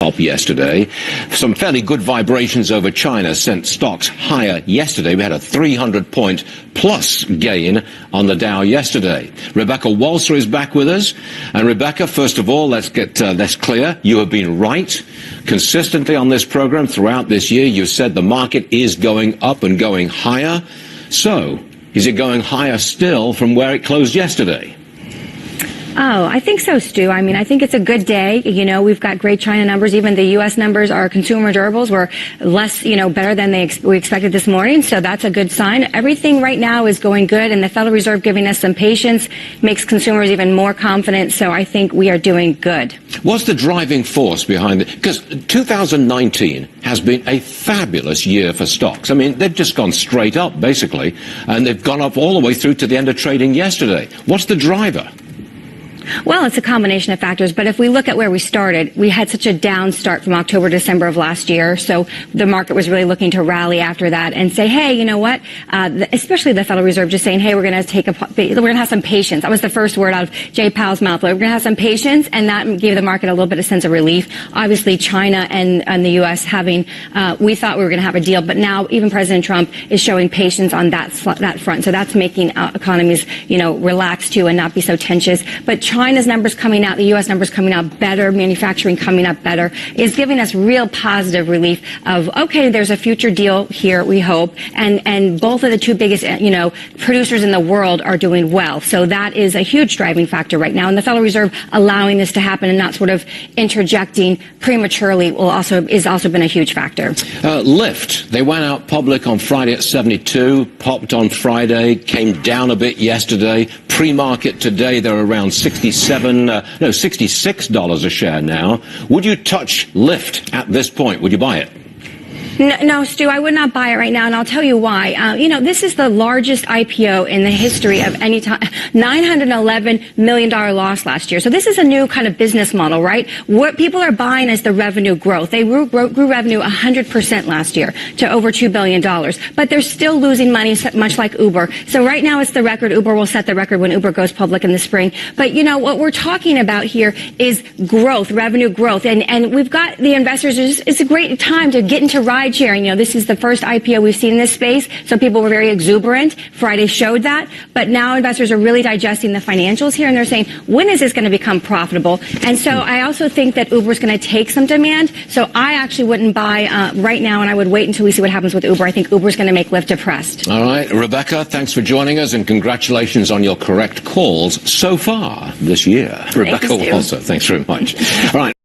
up yesterday. Some fairly good vibrations over China sent stocks higher yesterday. We had a 300-point plus gain on the Dow yesterday. Rebecca Walser is back with us. And Rebecca, first of all, let's get this clear. You have been right consistently on this program throughout this year. You said the market is going up and going higher. So, is it going higher still from where it closed yesterday? Oh, I think so, Stu. I mean, I think it's a good day. You know, we've got great China numbers. Even the U.S. numbers, our consumer durables were less, better than we expected this morning. So that's a good sign. Everything right now is going good, and the Federal Reserve giving us some patience makes consumers even more confident. So I think we are doing good. What's the driving force behind it? Because 2019 has been a fabulous year for stocks. I mean, they've just gone straight up, basically, and they've gone up all the way through to the end of trading yesterday. What's the driver? Well, it's a combination of factors, but if we look at where we started, we had such a down start from October, December of last year, so the market was really looking to rally after that and say, hey, you know what, especially the Federal Reserve just saying, hey, we're going to have some patience. That was the first word out of Jay Powell's mouth. We're going to have some patience, and that gave the market a little bit of sense of relief. Obviously, China and the U.S. we thought we were going to have a deal, but now even President Trump is showing patience on that front, so that's making economies, relax too and not be so tense. But China's numbers coming out, the U.S. numbers coming out better, manufacturing coming up better, is giving us real positive relief of, okay, there's a future deal here, we hope, and both of the two biggest, producers in the world are doing well. So that is a huge driving factor right now. And the Federal Reserve allowing this to happen and not sort of interjecting prematurely is also been a huge factor. Lyft, they went out public on Friday at 72, popped on Friday, came down a bit yesterday. Pre-market today, they're around $66 a share now. Would you touch Lyft at this point? Would you buy it? No, Stu, I would not buy it right now, and I'll tell you why. This is the largest IPO in the history of any time. $911 million loss last year. So this is a new kind of business model, right? What people are buying is the revenue growth. They grew revenue 100% last year to over $2 billion. But they're still losing money, much like Uber. So right now it's the record. Uber will set the record when Uber goes public in the spring. But, what we're talking about here is growth, revenue growth. And we've got the investors. It's a great time to get into ride sharing. This is the first IPO we've seen in this space, so people were very exuberant. Friday showed that, but now investors are really digesting the financials here, and they're saying, when is this going to become profitable? And so I also think that Uber's going to take some demand, so I actually wouldn't buy right now, and I would wait until we see what happens with Uber. I think Uber's going to make Lyft depressed. All right, Rebecca, thanks for joining us, and congratulations on your correct calls so far this year. Rebecca Walser, thanks very much. All right.